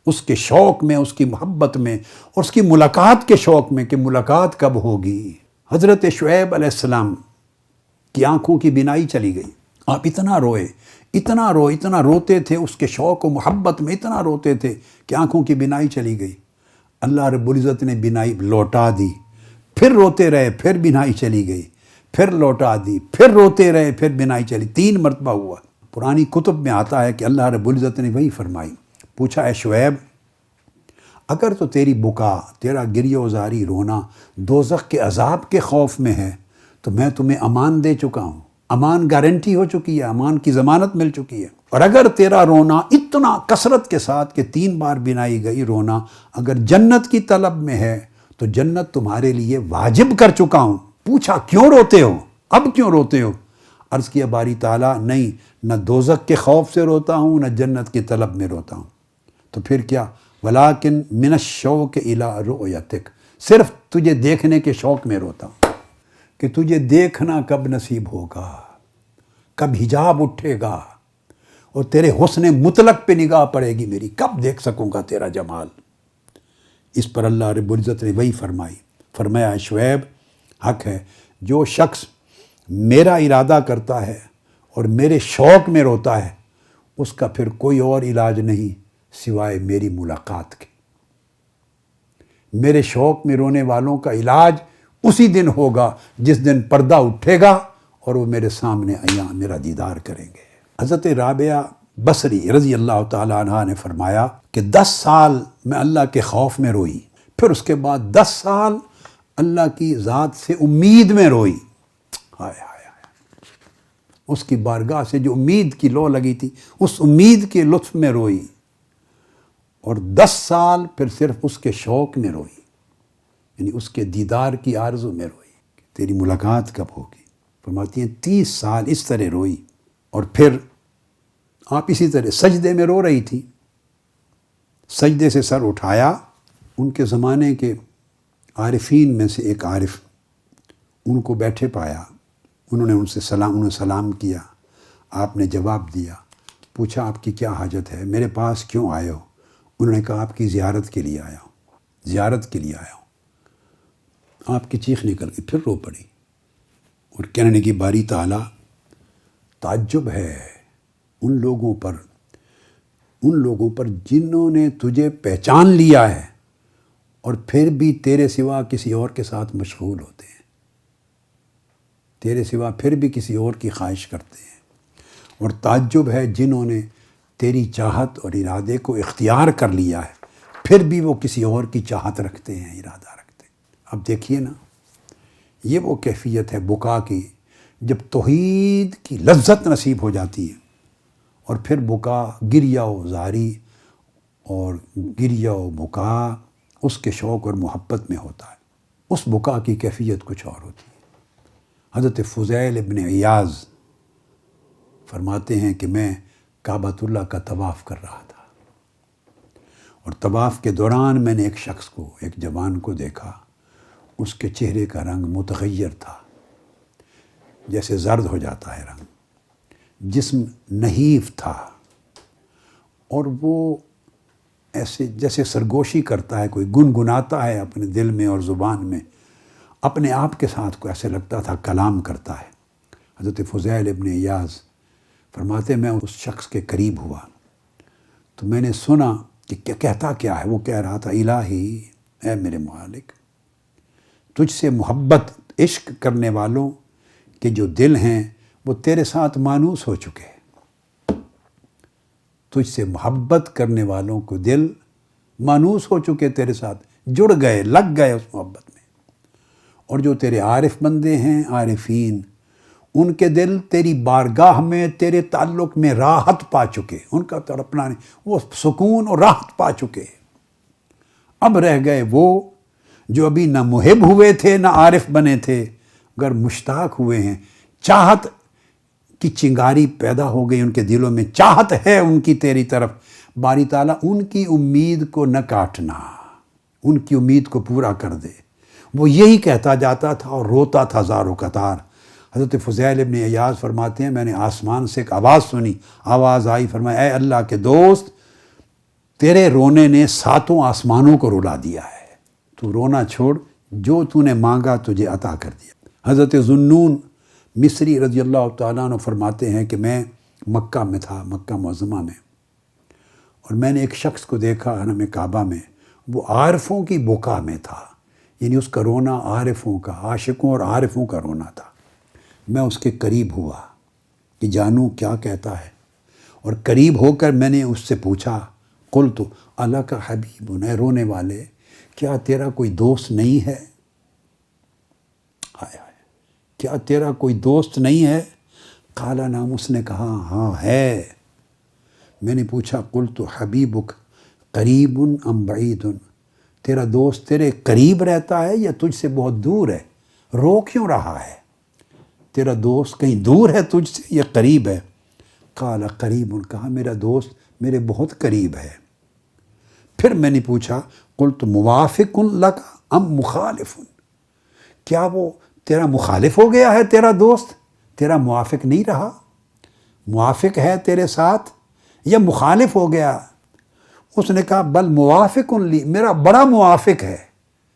S1: اس کے شوق میں، اس کی محبت میں، اور اس کی ملاقات کے شوق میں کہ ملاقات کب ہوگی. حضرت شعیب علیہ السلام کی آنکھوں کی بینائی چلی گئی. آپ اتنا روئے، اتنا روتے تھے، اس کے شوق و محبت میں اتنا روتے تھے کہ آنکھوں کی بینائی چلی گئی. اللہ رب العزت نے بینائی لوٹا دی. پھر روتے رہے، پھر بینائی چلی گئی. پھر لوٹا دی، پھر روتے رہے، پھر بینائی چلی، 3 مرتبہ ہوا۔ پرانی کتب میں آتا ہے کہ اللہ رب العزت نے وہی فرمائی، پوچھا اے شعیب اگر تو تیری بکا، تیرا گریہ و زاری، رونا دوزخ کے عذاب کے خوف میں ہے تو میں تمہیں امان دے چکا ہوں، امان گارنٹی ہو چکی ہے، امان کی ضمانت مل چکی ہے۔ اور اگر تیرا رونا اتنا کثرت کے ساتھ کہ 3 بار بنائی گئی رونا اگر جنت کی طلب میں ہے تو جنت تمہارے لیے واجب کر چکا ہوں۔ پوچھا کیوں روتے ہو، اب کیوں روتے ہو؟ عرض کیا باری تعالیٰ نہیں، نہ دوزخ کے خوف سے روتا ہوں، نہ جنت کی طلب میں روتا ہوں۔ تو پھر کیا؟ ولیکن من الشوق الی رؤیتک، صرف تجھے دیکھنے کے شوق میں روتا ہوں کہ تجھے دیکھنا کب نصیب ہوگا، کب حجاب اٹھے گا اور تیرے حسن مطلق پہ نگاہ پڑے گی میری، کب دیکھ سکوں گا تیرا جمال۔ اس پر اللہ رب العزت نے وہی فرمایا شعیب حق ہے، جو شخص میرا ارادہ کرتا ہے اور میرے شوق میں روتا ہے اس کا پھر کوئی اور علاج نہیں سوائے میری ملاقات کے۔ میرے شوق میں رونے والوں کا علاج اسی دن ہوگا جس دن پردہ اٹھے گا اور وہ میرے سامنے آیا میرا دیدار کریں گے۔ حضرت رابعہ بصری رضی اللہ تعالیٰ عنہ نے فرمایا کہ 10 سال میں اللہ کے خوف میں روئی، پھر اس کے بعد 10 سال اللہ کی ذات سے امید میں روئی۔ ہائے ہائے ہائے، اس کی بارگاہ سے جو امید کی لو لگی تھی اس امید کے لطف میں روئی، اور 10 سال پھر صرف اس کے شوق میں روئی، یعنی اس کے دیدار کی آرزو میں روئی کہ تیری ملاقات کب ہوگی۔ فرماتی ہیں 30 سال اس طرح روئی، اور پھر آپ اسی طرح سجدے میں رو رہی تھی، سجدے سے سر اٹھایا، ان کے زمانے کے عارفین میں سے ایک عارف ان کو بیٹھے پایا، انہوں نے سلام کیا، آپ نے جواب دیا، پوچھا آپ کی کیا حاجت ہے، میرے پاس کیوں آئے ہو؟ انہوں نے کہا آپ کی زیارت کے لیے آیا ہوں، زیارت کے لیے آیا ہوں۔ آپ کی چیخ نکل گئی، پھر رو پڑی اور کہنے لگی باری تعالیٰ تعجب ہے ان لوگوں پر جنہوں نے تجھے پہچان لیا ہے اور پھر بھی تیرے سوا کسی اور کے ساتھ مشغول ہوتے ہیں، تیرے سوا پھر بھی کسی اور کی خواہش کرتے ہیں، اور تعجب ہے جنہوں نے تیری چاہت اور ارادے کو اختیار کر لیا ہے پھر بھی وہ کسی اور کی چاہت رکھتے ہیں، ارادہ رکھتے ہیں۔ اب دیکھیے نا، یہ وہ کیفیت ہے بکا کی جب توحید کی لذت نصیب ہو جاتی ہے، اور پھر بکا گریہ و زاری اور گریہ و بکا اس کے شوق اور محبت میں ہوتا ہے، اس بکا کی کیفیت کچھ اور ہوتی ہے۔ حضرت فضیل ابن عیاض فرماتے ہیں کہ میں کعبۃ اللہ کا طواف کر رہا تھا، اور طواف کے دوران میں نے ایک شخص کو، ایک جوان کو دیکھا، اس کے چہرے کا رنگ متغیر تھا، جیسے زرد ہو جاتا ہے رنگ، جسم نحیف تھا، اور وہ ایسے جیسے سرگوشی کرتا ہے، کوئی گنگناتا ہے اپنے دل میں اور زبان میں، اپنے آپ کے ساتھ کو ایسے لگتا تھا کلام کرتا ہے۔ حضرت فضیل ابن عیاض فرماتے میں اس شخص کے قریب ہوا تو میں نے سنا کہ کہتا کیا ہے۔ وہ کہہ رہا تھا الہی، اے میرے مالک، تجھ سے محبت عشق کرنے والوں کے جو دل ہیں وہ تیرے ساتھ مانوس ہو چکے ہیں، تجھ سے محبت کرنے والوں کو دل مانوس ہو چکے، تیرے ساتھ جڑ گئے، لگ گئے اس محبت میں، اور جو تیرے عارف بندے ہیں، عارفین، ان کے دل تیری بارگاہ میں تیرے تعلق میں راحت پا چکے، ان کا تڑپنا نہیں، وہ سکون اور راحت پا چکے۔ اب رہ گئے وہ جو ابھی نہ محب ہوئے تھے نہ عارف بنے تھے، اگر مشتاق ہوئے ہیں، چاہت کی چنگاری پیدا ہو گئی ان کے دلوں میں، چاہت ہے ان کی تیری طرف، باری تعالیٰ ان کی امید کو نہ کاٹنا، ان کی امید کو پورا کر دے۔ وہ یہی کہتا جاتا تھا اور روتا تھا زار و قطار۔ حضرت فضیل ابن عیاض فرماتے ہیں میں نے آسمان سے ایک آواز سنی، آواز آئی، فرمایا اے اللہ کے دوست، تیرے رونے نے 7 آسمانوں کو رلا دیا ہے، تو رونا چھوڑ، جو تو نے مانگا تجھے عطا کر دیا۔ حضرت ذوالنون مصری رضی اللہ تعالیٰ عنہ فرماتے ہیں کہ میں مکہ میں تھا، مکہ معظمہ میں، اور میں نے ایک شخص کو دیکھا حرم کعبہ میں، وہ عارفوں کی بکا میں تھا، یعنی اس کا رونا عارفوں کا، عاشقوں اور عارفوں کا رونا تھا۔ میں اس کے قریب ہوا کہ جانوں کیا کہتا ہے، اور قریب ہو کر میں نے اس سے پوچھا، قلت اللہ کا حبیب، اے رونے والے، کیا تیرا کوئی دوست نہیں ہے؟ ہائے ہائے، کیا تیرا کوئی دوست نہیں ہے؟ قال نعم، اس نے کہا ہاں ہے۔ میں نے پوچھا، قلت حبیبک قریب ام بعید، تیرا دوست تیرے قریب رہتا ہے یا تجھ سے بہت دور ہے؟ رو کیوں رہا ہے؟ تیرا دوست کہیں دور ہے تجھ سے یا قریب ہے؟ قال قریب، کہا میرا دوست میرے بہت قریب ہے۔ پھر میں نے پوچھا، قلت موافق لک ام مخالف، کیا وہ تیرا مخالف ہو گیا ہے تیرا دوست، تیرا موافق نہیں رہا؟ موافق ہے تیرے ساتھ یا مخالف ہو گیا؟ اس نے کہا بل موافق لی، میرا بڑا موافق ہے،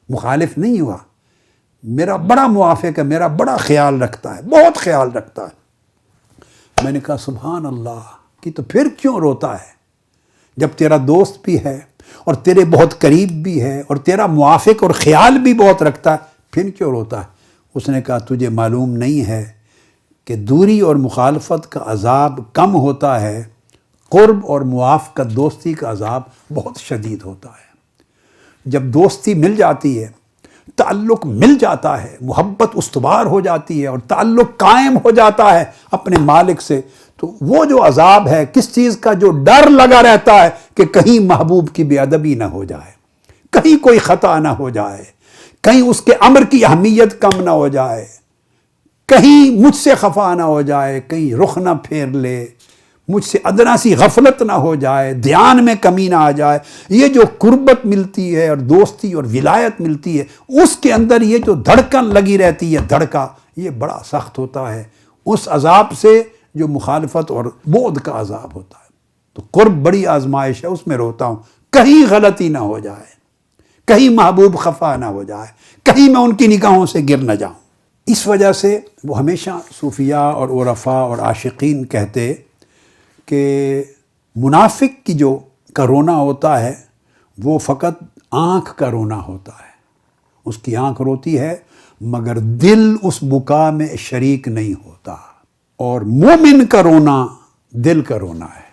S1: مخالف نہیں ہوا، میرا بڑا موافق ہے، میرا بڑا خیال رکھتا ہے، بہت خیال رکھتا ہے۔ میں نے کہا سبحان اللہ، کہ تو پھر کیوں روتا ہے جب تیرا دوست بھی ہے اور تیرے بہت قریب بھی ہے اور تیرا موافق اور خیال بھی بہت رکھتا ہے، پھر کیوں روتا ہے؟ اس نے کہا تجھے معلوم نہیں ہے کہ دوری اور مخالفت کا عذاب کم ہوتا ہے، قرب اور موافقت دوستی کا عذاب بہت شدید ہوتا ہے۔ جب دوستی مل جاتی ہے، تعلق مل جاتا ہے، محبت استوار ہو جاتی ہے اور تعلق قائم ہو جاتا ہے اپنے مالک سے، تو وہ جو عذاب ہے، کس چیز کا جو ڈر لگا رہتا ہے کہ کہیں محبوب کی بے ادبی نہ ہو جائے، کہیں کوئی خطا نہ ہو جائے، کہیں اس کے امر کی اہمیت کم نہ ہو جائے، کہیں مجھ سے خفا نہ ہو جائے، کہیں رخ نہ پھیر لے، مجھ سے ادنا سی غفلت نہ ہو جائے، دھیان میں کمی نہ آ جائے۔ یہ جو قربت ملتی ہے اور دوستی اور ولایت ملتی ہے، اس کے اندر یہ جو دھڑکن لگی رہتی ہے، دھڑکا، یہ بڑا سخت ہوتا ہے اس عذاب سے جو مخالفت اور بعد کا عذاب ہوتا ہے۔ تو قرب بڑی آزمائش ہے، اس میں روتا ہوں، کہیں غلطی نہ ہو جائے، کہیں محبوب خفا نہ ہو جائے، کہیں میں ان کی نگاہوں سے گر نہ جاؤں۔ اس وجہ سے وہ ہمیشہ صوفیاء اور عرفاء اور عاشقین کہتے کہ منافق کی جو کا رونا ہوتا ہے وہ فقط آنکھ کا رونا ہوتا ہے، اس کی آنکھ روتی ہے مگر دل اس بکا میں شریک نہیں ہوتا، اور مومن کا رونا دل کا رونا ہے،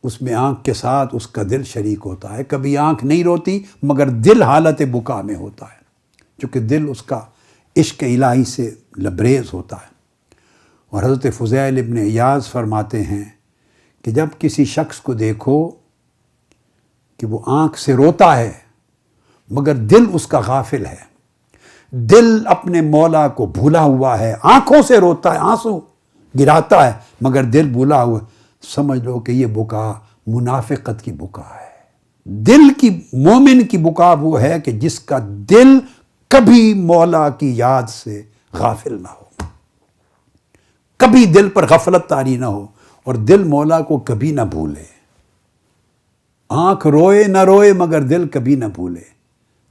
S1: اس میں آنکھ کے ساتھ اس کا دل شریک ہوتا ہے، کبھی آنکھ نہیں روتی مگر دل حالت بکا میں ہوتا ہے، چونکہ دل اس کا عشق الہی سے لبریز ہوتا ہے۔ اور حضرت فضیل ابن عیاض فرماتے ہیں کہ جب کسی شخص کو دیکھو کہ وہ آنکھ سے روتا ہے مگر دل اس کا غافل ہے، دل اپنے مولا کو بھولا ہوا ہے، آنکھوں سے روتا ہے، آنسو گراتا ہے مگر دل بھولا ہوا، سمجھ لو کہ یہ بکا منافقت کی بکا ہے۔ دل کی مومن کی بکا وہ ہے کہ جس کا دل کبھی مولا کی یاد سے غافل نہ ہو، کبھی دل پر غفلت طاری نہ ہو، اور دل مولا کو کبھی نہ بھولے۔ آنکھ روئے نہ روئے مگر دل کبھی نہ بھولے،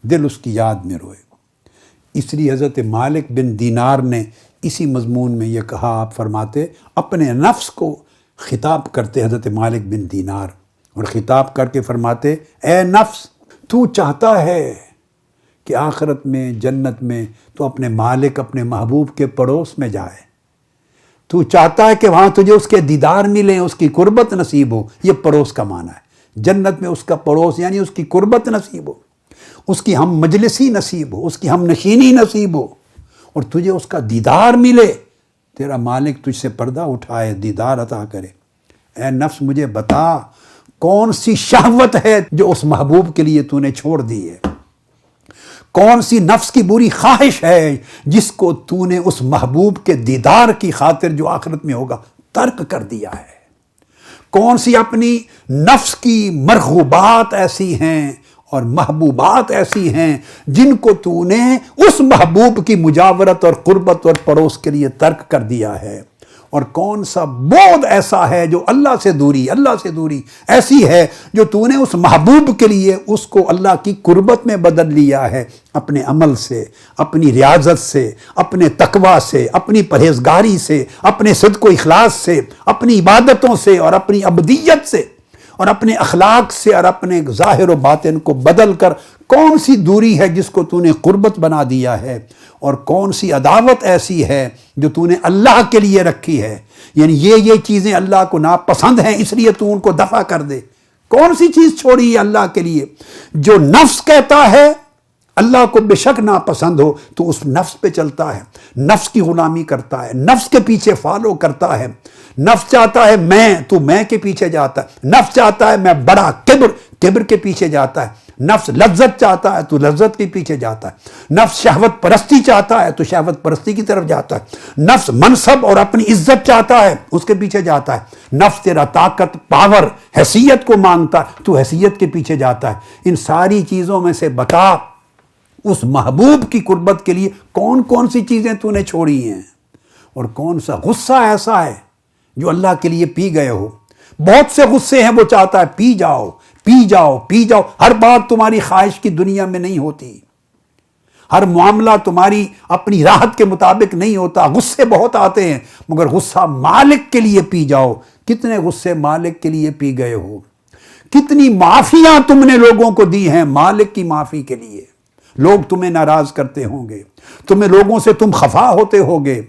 S1: دل اس کی یاد میں روئے۔ اس لیے حضرت مالک بن دینار نے اسی مضمون میں یہ کہا، آپ فرماتے اپنے نفس کو خطاب کرتے حضرت مالک بن دینار، اور خطاب کر کے فرماتے اے نفس، تو چاہتا ہے کہ آخرت میں جنت میں تو اپنے مالک اپنے محبوب کے پڑوس میں جائے، تو چاہتا ہے کہ وہاں تجھے اس کے دیدار ملیں، اس کی قربت نصیب ہو، یہ پڑوس کا معنی ہے، جنت میں اس کا پڑوس یعنی اس کی قربت نصیب ہو، اس کی ہم مجلسی نصیب ہو، اس کی ہم نشینی نصیب ہو، اور تجھے اس کا دیدار ملے، تیرا مالک تجھ سے پردہ اٹھائے، دیدار عطا کرے۔ اے نفس مجھے بتا، کون سی شہوت ہے جو اس محبوب کے لیے تو نے چھوڑ دی ہے؟ کون سی نفس کی بری خواہش ہے جس کو تو نے اس محبوب کے دیدار کی خاطر جو آخرت میں ہوگا ترک کر دیا ہے؟ کون سی اپنی نفس کی مرغوبات ایسی ہیں اور محبوبات ایسی ہیں جن کو تو نے اس محبوب کی مجاورت اور قربت اور پڑوس کے لیے ترک کر دیا ہے؟ اور کون سا بعد ایسا ہے جو اللہ سے دوری ایسی ہے جو تو نے اس محبوب کے لیے اس کو اللہ کی قربت میں بدل لیا ہے، اپنے عمل سے، اپنی ریاضت سے، اپنے تقوی سے، اپنی پرہیزگاری سے، اپنے صدق و اخلاص سے، اپنی عبادتوں سے اور اپنی عبدیت سے، اور اپنے اخلاق سے اور اپنے ظاہر و باطن کو بدل کر کون سی دوری ہے جس کو تو نے قربت بنا دیا ہے، اور کون سی عداوت ایسی ہے جو تو نے اللہ کے لیے رکھی ہے، یعنی یہ چیزیں اللہ کو ناپسند ہیں اس لیے تو ان کو دفع کر دے۔ کون سی چیز چھوڑی ہے اللہ کے لیے؟ جو نفس کہتا ہے اللہ کو بے شک ناپسند ہو تو اس نفس پہ چلتا ہے، نفس کی غلامی کرتا ہے، نفس کے پیچھے فالو کرتا ہے، نفس چاہتا ہے میں کے پیچھے جاتا ہے، نفس چاہتا ہے میں بڑا، کبر کے پیچھے جاتا ہے، نفس لذت چاہتا ہے تو لذت کے پیچھے جاتا ہے، نفس شہوت پرستی چاہتا ہے تو شہوت پرستی کی طرف جاتا ہے، نفس منصب اور اپنی عزت چاہتا ہے اس کے پیچھے جاتا ہے، نفس تیرا طاقت، پاور، حیثیت کو مانگتا ہے تو حیثیت کے پیچھے جاتا ہے۔ ان ساری چیزوں میں سے بتا اس محبوب کی قربت کے لیے کون کون سی چیزیں تو نے چھوڑی ہیں، اور کون سا غصہ ایسا ہے جو اللہ کے لیے پی گئے ہو۔ بہت سے غصے ہیں وہ چاہتا ہے پی جاؤ پی جاؤ پی جاؤ، ہر بات تمہاری خواہش کی دنیا میں نہیں ہوتی، ہر معاملہ تمہاری اپنی راحت کے مطابق نہیں ہوتا، غصے بہت آتے ہیں، مگر غصہ مالک کے لیے پی جاؤ۔ کتنے غصے مالک کے لیے پی گئے ہو، کتنی معافیاں تم نے لوگوں کو دی ہیں مالک کی معافی کے لیے۔ لوگ تمہیں ناراض کرتے ہوں گے، لوگوں سے تم خفا ہوتے ہوگے،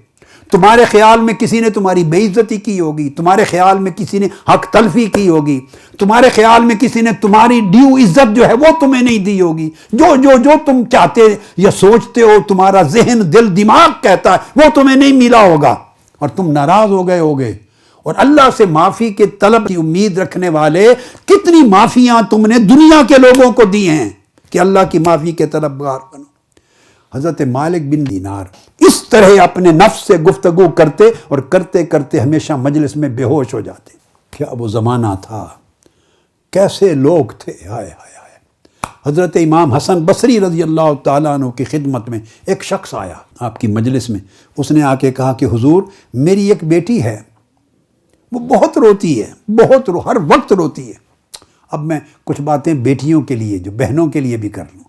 S1: تمہارے خیال میں کسی نے تمہاری بے عزتی کی ہوگی، تمہارے خیال میں کسی نے حق تلفی کی ہوگی، تمہارے خیال میں کسی نے تمہاری ڈیو عزت جو ہے وہ تمہیں نہیں دی ہوگی، جو تم چاہتے یا سوچتے ہو، تمہارا ذہن، دل، دماغ کہتا ہے وہ تمہیں نہیں ملا ہوگا اور تم ناراض ہو گئے ہوگے۔ اور اللہ سے معافی کے طلب کی امید رکھنے والے کتنی معافیاں تم نے دنیا کے لوگوں کو دی ہیں کہ اللہ کی معافی کے طلبگار بنو۔ حضرت مالک بن دینار اس طرح اپنے نفس سے گفتگو کرتے اور کرتے کرتے ہمیشہ مجلس میں بے ہوش ہو جاتے۔ کیا وہ زمانہ تھا، کیسے لوگ تھے، ہائے ہائے ہائے۔ حضرت امام حسن بصری رضی اللہ تعالیٰ عنہ کی خدمت میں ایک شخص آیا آپ کی مجلس میں، اس نے آ کے کہا کہ حضور میری ایک بیٹی ہے، وہ بہت روتی ہے، ہر وقت روتی ہے۔ اب میں کچھ باتیں بیٹیوں کے لیے، جو بہنوں کے لیے بھی کر لوں۔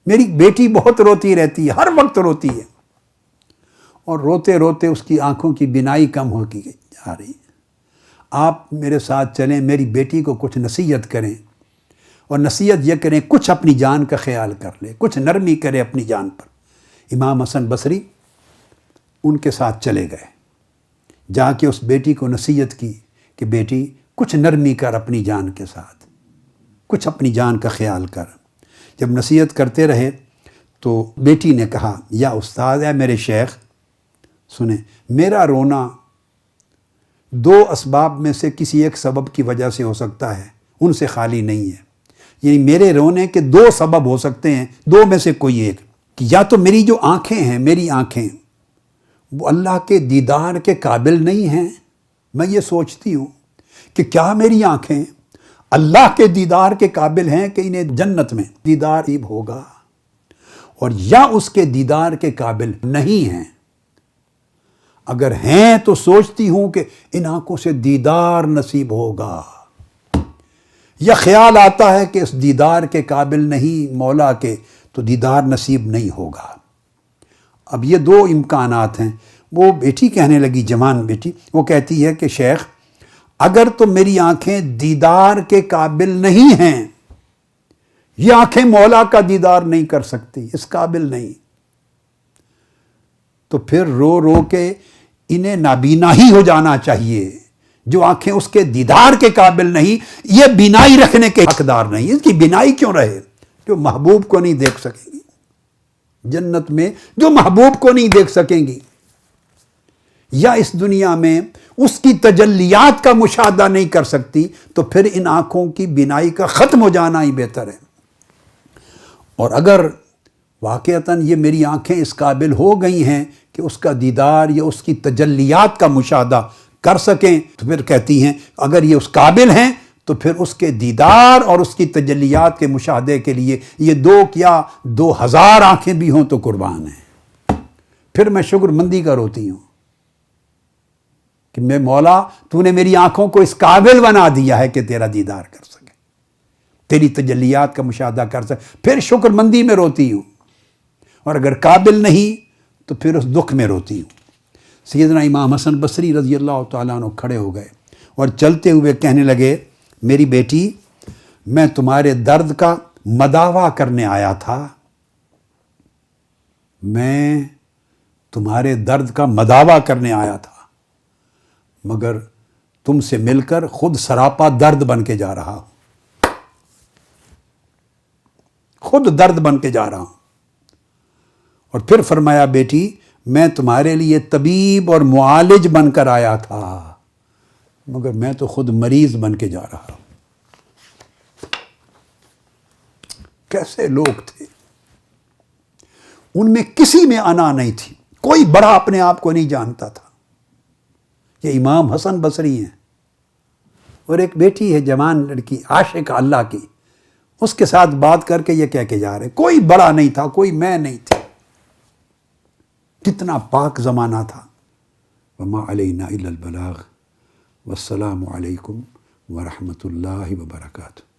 S1: میری بیٹی بہت روتی رہتی ہے، ہر وقت روتی ہے، اور روتے روتے اس کی آنکھوں کی بینائی کم ہو کی جا رہی ہے۔ آپ میرے ساتھ چلیں، میری بیٹی کو کچھ نصیحت کریں، اور نصیحت یہ کریں کچھ اپنی جان کا خیال کر لے، کچھ نرمی کرے اپنی جان پر۔ امام حسن بصری ان کے ساتھ چلے گئے، جا کے اس بیٹی کو نصیحت کی کہ بیٹی کچھ نرمی کر اپنی جان کے ساتھ، کچھ اپنی جان کا خیال کر۔ جب نصیحت کرتے رہے تو بیٹی نے کہا، یا استاد ہے میرے شیخ، سنیں میرا رونا دو اسباب میں سے کسی ایک سبب کی وجہ سے ہو سکتا ہے، ان سے خالی نہیں ہے۔ یعنی میرے رونے کے دو سبب ہو سکتے ہیں، دو میں سے کوئی ایک، کہ یا تو میری جو آنکھیں ہیں، میری آنکھیں وہ اللہ کے دیدار کے قابل نہیں ہیں۔ میں یہ سوچتی ہوں کہ کیا میری آنکھیں اللہ کے دیدار کے قابل ہیں کہ انہیں جنت میں دیدار نصیب ہوگا، اور یا اس کے دیدار کے قابل نہیں ہیں۔ اگر ہیں تو سوچتی ہوں کہ ان آنکھوں سے دیدار نصیب ہوگا، یا خیال آتا ہے کہ اس دیدار کے قابل نہیں مولا کے، تو دیدار نصیب نہیں ہوگا۔ اب یہ دو امکانات ہیں۔ وہ بیٹی کہنے لگی، جوان بیٹی، وہ کہتی ہے کہ شیخ اگر تو میری آنکھیں دیدار کے قابل نہیں ہیں، یہ آنکھیں مولا کا دیدار نہیں کر سکتی، اس قابل نہیں، تو پھر رو رو کے انہیں نابینا ہی ہو جانا چاہیے۔ جو آنکھیں اس کے دیدار کے قابل نہیں، یہ بینائی رکھنے کے حقدار نہیں۔ اس کی بینائی کیوں رہے؟ جو محبوب کو نہیں دیکھ سکیں گی جنت میں، جو محبوب کو نہیں دیکھ سکیں گی، یا اس دنیا میں اس کی تجلیات کا مشاہدہ نہیں کر سکتی، تو پھر ان آنکھوں کی بینائی کا ختم ہو جانا ہی بہتر ہے۔ اور اگر واقعتاً یہ میری آنکھیں اس قابل ہو گئی ہیں کہ اس کا دیدار یا اس کی تجلیات کا مشاہدہ کر سکیں، تو پھر کہتی ہیں اگر یہ اس قابل ہیں تو پھر اس کے دیدار اور اس کی تجلیات کے مشاہدے کے لیے یہ 2 کیا 2000 آنکھیں بھی ہوں تو قربان ہیں۔ پھر میں شکر مندی کا روتی ہوں کہ میں مولا تو نے میری آنکھوں کو اس قابل بنا دیا ہے کہ تیرا دیدار کر سکے، تیری تجلیات کا مشاہدہ کر سکے۔ پھر شکر مندی میں روتی ہوں، اور اگر قابل نہیں تو پھر اس دکھ میں روتی ہوں۔ سیدنا امام حسن بصری رضی اللہ تعالیٰ عنہ کھڑے ہو گئے اور چلتے ہوئے کہنے لگے میری بیٹی میں تمہارے درد کا مداوا کرنے آیا تھا، میں تمہارے درد کا مداوا کرنے آیا تھا، مگر تم سے مل کر خود سراپا درد بن کے جا رہا ہوں، خود درد بن کے جا رہا ہوں۔ اور پھر فرمایا بیٹی میں تمہارے لیے طبیب اور معالج بن کر آیا تھا، مگر میں تو خود مریض بن کے جا رہا ہوں۔ کیسے لوگ تھے، ان میں کسی میں انا نہیں تھی، کوئی بڑا اپنے آپ کو نہیں جانتا تھا۔ یہ امام حسن بصری ہیں، اور ایک بیٹی ہے جوان لڑکی عاشق اللہ کی، اس کے ساتھ بات کر کے یہ کہہ کے جا رہے کوئی بڑا نہیں تھا، کوئی میں نہیں تھی۔ کتنا پاک زمانہ تھا۔ وما علینا الا البلاغ، والسلام علیکم ورحمۃ اللہ وبرکاتہ۔